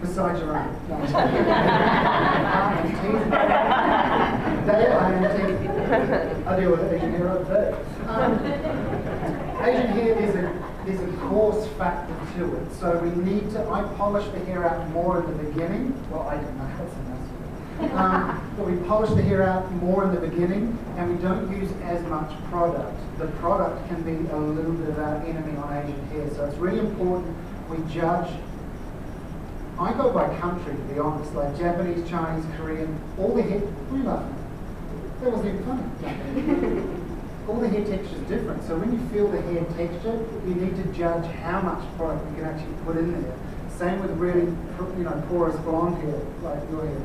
Besides your own. No, I am teasing. Dale, I am teasing. I deal with Asian hair all day. Asian hair, there's a coarse factor to it. So we need to, I polish the hair out more in the beginning. Well, I don't know, that's a mess. But we polish the hair out more in the beginning, and we don't use as much product. The product can be a little bit of our enemy on Asian hair. So it's really important we judge. I go by country, to be honest, like Japanese, Chinese, Korean, all the hair, what are you laughing at? That wasn't even funny. All the hair texture is different, so when you feel the hair texture, you need to judge how much product you can actually put in there. Same with really, porous blonde hair, like your hair.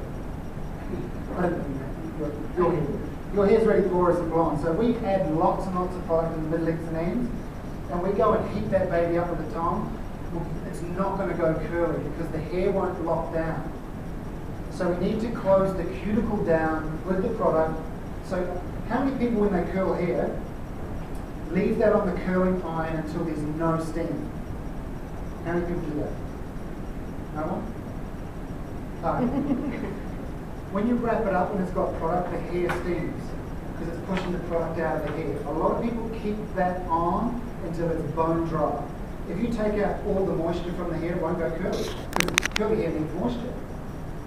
I don't mean that, your hair. Your hair's really porous and blonde, so we add lots and lots of product in the middle, and ends, and we go and heat that baby up with the tongue. It's not going to go curly because the hair won't lock down. So we need to close the cuticle down with the product. So how many people, when they curl hair, leave that on the curling iron until there's no steam? How many people do that? No one? When you wrap it up and it's got product, the hair steams because it's pushing the product out of the hair. A lot of people keep that on until it's bone dry. If you take out all the moisture from the hair, it won't go curly because curly hair needs moisture.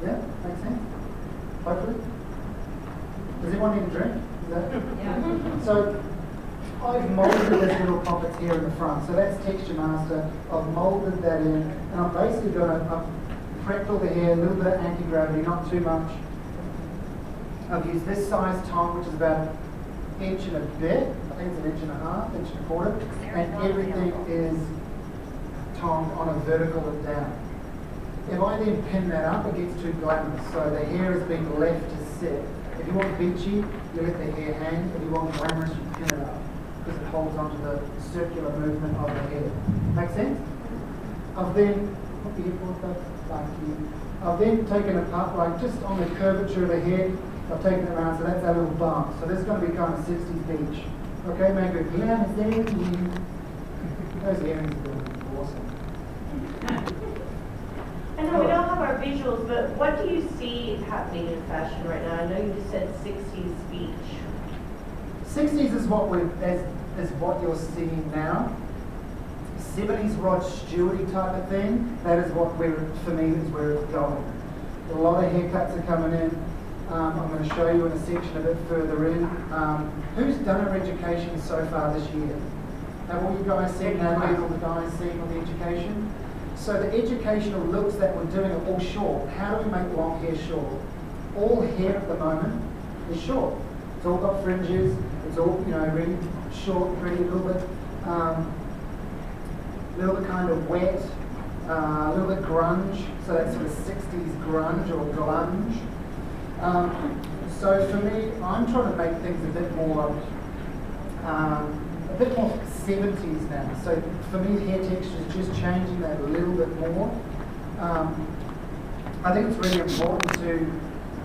Yeah, makes sense? Hopefully. Does anyone need a drink? Yeah. So I've molded this little pockets here in the front. So that's Texture Master. I've molded that in, and I'm basically going to, I've prepped all the hair, a little bit of anti-gravity, not too much. I've used this size tongue, which is about an inch and a bit. I think it's an inch and a half, inch and a quarter. And everything is tongue on a vertical and down. If I then pin that up, it gets too glamorous. So the hair is being left to sit. If you want beachy, you let the hair hang. If you want glamorous, you pin it up because it holds onto the circular movement of the hair. Make sense? I've then, I've then taken it up, like just on the curvature of the head, I've taken it around, so that's our little bump. So this is going to be kind of 60s beach. Okay, make it glamorous there. Those earrings are going to be awesome. I know we don't have our visuals, but what do you see happening in fashion right now? I know you just said 60s beach. 60s is what you're seeing now. 70s Rod Stewart type of thing. That is what for me is where it's going. A lot of haircuts are coming in. I'm going to show you in a section a bit further in. Who's done our education so far this year? Have all you guys seen Natalie and all the guys seen all the education? So the educational looks that we're doing are all short. How do we make long hair short? All hair at the moment is short. It's all got fringes. It's all, really short, pretty, a little bit kind of wet, a little bit grunge. So that's sort of 60s grunge or glunge. So for me, I'm trying to make things a bit more 70s now. So for me, hair texture is just changing that a little bit more. I think it's really important to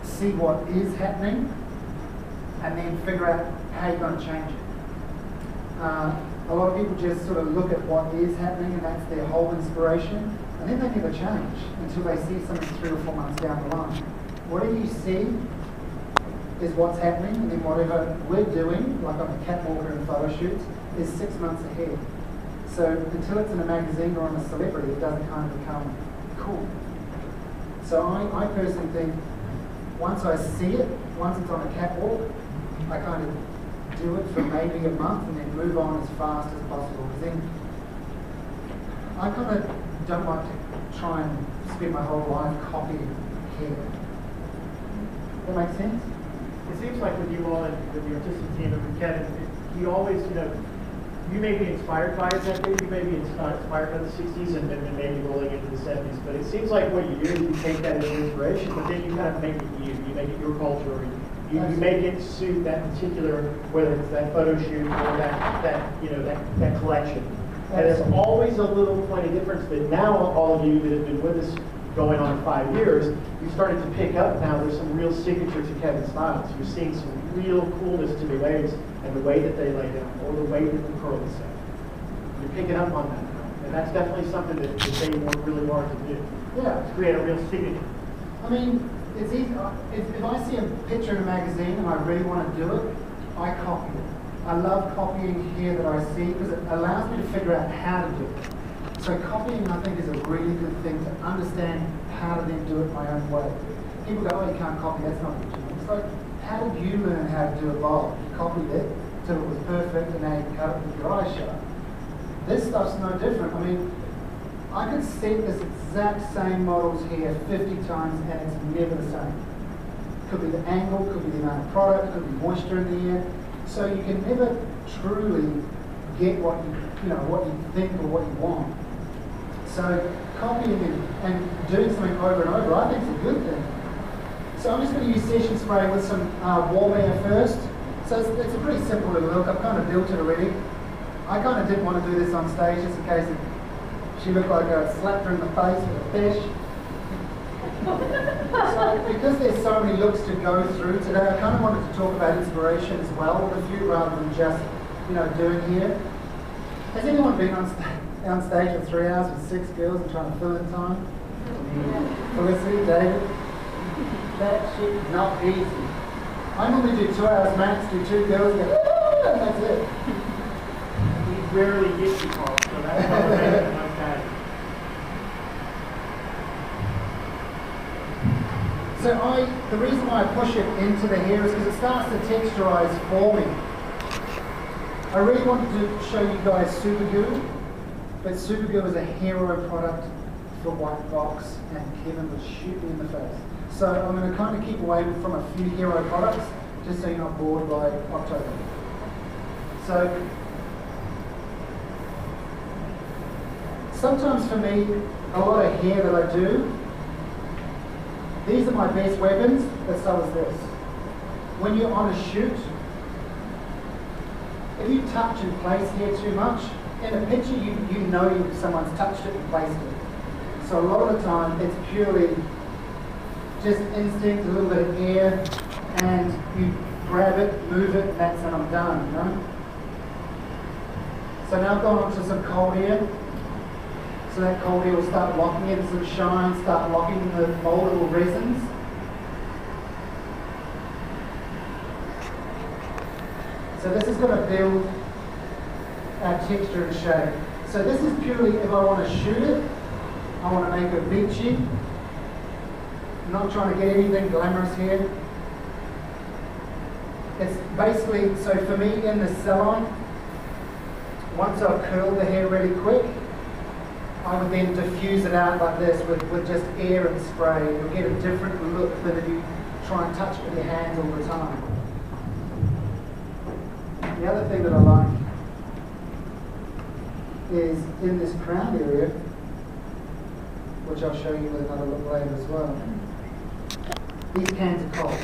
see what is happening and then figure out how you're going to change it. A lot of people just sort of look at what is happening and that's their whole inspiration, and then they never change until they see something 3 or 4 months down the line. Whatever you see is what's happening, and then whatever we're doing, like on the catwalk and photo shoots, is 6 months ahead. So until it's in a magazine or on a celebrity, it doesn't kind of become cool. So I personally think once I see it, once it's on a catwalk, I kind of do it for maybe a month and then move on as fast as possible. Because then I kind of don't like to try and spend my whole life copying hair. That makes sense? It seems like with you all and with the artistic team and with Kevin, you always, you may be inspired by it that day, you may be inspired by the 60s and maybe rolling into the 70s, but it seems like what you do is you take that as inspiration, but then you kind of make it you make it your culture, you make it suit that particular, whether it's that photo shoot or that collection. And there's always a little point of difference, but now all of you that have been with us going on 5 years, you started to pick up now there's some real signature to Kevin's styles. You're seeing some real coolness to the waves and the way that they lay down, or the way that the curl is set. You're picking up on that now. And that's definitely something that they work really hard to do, Yeah. to create a real signature. I mean, it's easy. If I see a picture in a magazine and I really want to do it, I copy it. I love copying here that I see because it allows me to figure out how to do it. So copying, I think, is a really good thing to understand how to then do it my own way. People go, oh, you can't copy, that's not what you're doing. It's like, how did you learn how to do a bowl? You copied it till it was perfect and now you cut it with your eyes shut. This stuff's no different. I mean, I could set this exact same models here 50 times and it's never the same. Could be the angle, could be the amount of product, could be moisture in the air. So you can never truly get what what you think or what you want. So copying and doing something over and over, I think is a good thing. So I'm just going to use session spray with some warm air first. So it's a pretty simple little look. I've kind of built it already. I kind of didn't want to do this on stage just in case she looked like I slapped her in the face with a fish. So because there's so many looks to go through today, I kind of wanted to talk about inspiration as well with a few rather than just, doing here. Has anyone been on stage for 3 hours with 6 girls and trying to fill in time? Felicity, David? That shit is not easy. I normally do 2 hours max, do 2 girls, and go, and that's it. We rarely get you, Carl, so that's okay. So the reason why I push it into the hair is because it starts to texturize for me. I really wanted to show you guys Super Glue, but Super Glue is a hero product for white box, and Kevin would shoot me in the face. So I'm going to kind of keep away from a few hero products, just so you're not bored by October. So sometimes for me, a lot of hair that I do, these are my best weapons, but so is this. When you're on a shoot, if you touch and place hair too much, in a picture you know someone's touched it and placed it. So a lot of the time it's purely just instinct, a little bit of air, and you grab it, move it, and that's when I'm done, So now I've gone on to some cold air. So that cold air will start locking in some shine, start locking in the moldable resins. So this is going to build our texture and shape. So this is purely if I want to shoot it, I want to make it beachy. I'm not trying to get anything glamorous here. It's basically, so for me in the salon, once I've curled the hair really quick, I would then diffuse it out like this with just air and spray. You'll get a different look than if you try and touch it with your hands all the time. The other thing that I like is in this crown area, which I'll show you with another look later as well. These cans are cold.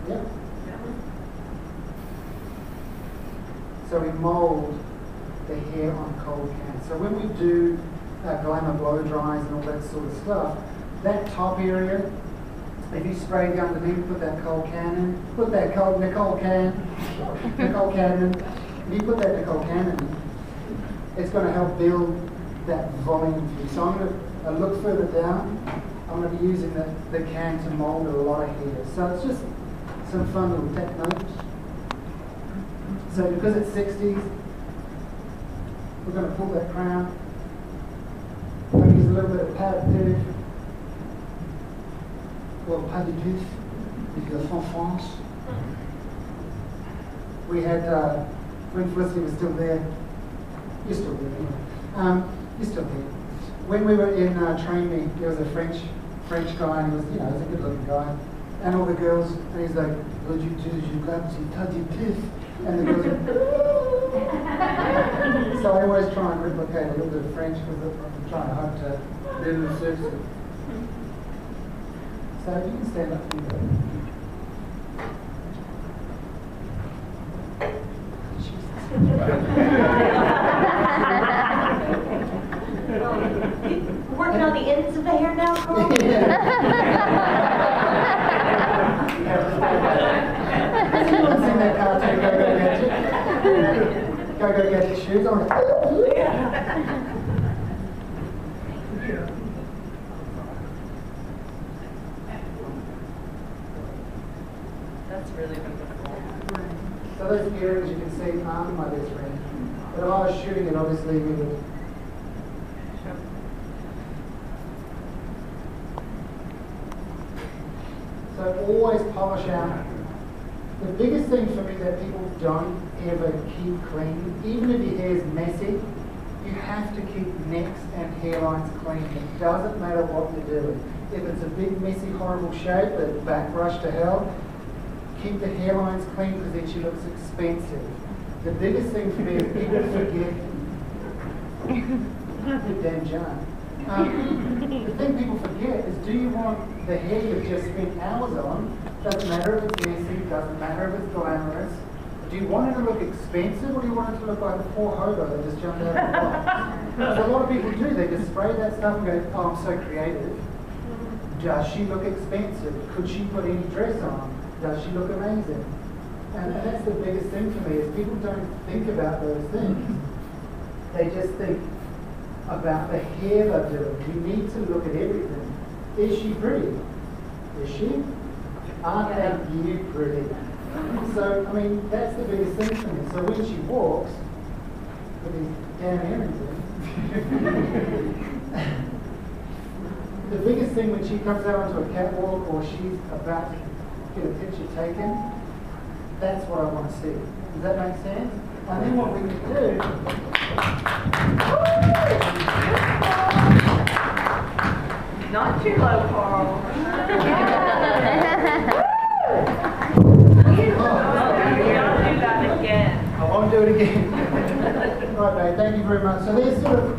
Yep. So we mold the hair on cold cans. So when we do glamour blow dries and all that sort of stuff, that top area, if you spray it underneath, put that cold can in, put that Nicole can in, if you put that Nicole can in, it's going to help build that volume for you. So I'm going to look further down. I'm going to be using the can to mold a lot of hair. So it's just some fun little tech notes. So because it's 60s, we're going to pull that crown. I'm going to use a little bit of pad tooth, or pas de tooth, if you're from France. We had, when Felicity was still there, you're still there anyway. You're still there. When we were in Train Me, there was a French guy, and he was, he was a good looking guy. And all the girls, and he's like, would you do pas de tooth? And the girls so I always try and replicate a little bit of French because I'm trying to hope to live in the service. So if you can stand up for me. Working on the ends of the hair now, Carl? Has anyone seen that cartoon, Go Go Gadget? Go Go Gadget shoes on. really visible. So those earrings you can see aren't my best friend. But if I was shooting it, obviously you would. So always polish out. The biggest thing for me that people don't ever keep clean, even if your hair's messy, you have to keep necks and hairlines clean. It doesn't matter what you're doing. If it's a big, messy, horrible shape, a back brush to hell, keep the hairlines clean because then she looks expensive. The biggest thing for me is people forget. Good damn John. The thing people forget is, do you want the hair you've just spent hours on? Doesn't matter if it's messy, doesn't matter if it's glamorous. Do you want it to look expensive, or do you want it to look like a poor hobo that just jumped out of the box? So a lot of people do. They just spray that stuff and go, oh, I'm so creative. Does she look expensive? Could she put any dress on? Does she look amazing? And that's the biggest thing for me, is people don't think about those things. They just think about the hair they're doing. You need to look at everything. Is she pretty? Is she? Aren't they you pretty? So, I mean, that's the biggest thing for me. So when she walks, with these damn earrings in, the biggest thing when she comes out onto a catwalk or she's about to get a picture taken, that's what I want to see. Does that make sense? And then what we can do... Not too low, Carl. I won't do it again. Right, babe, thank you very much. So there's sort of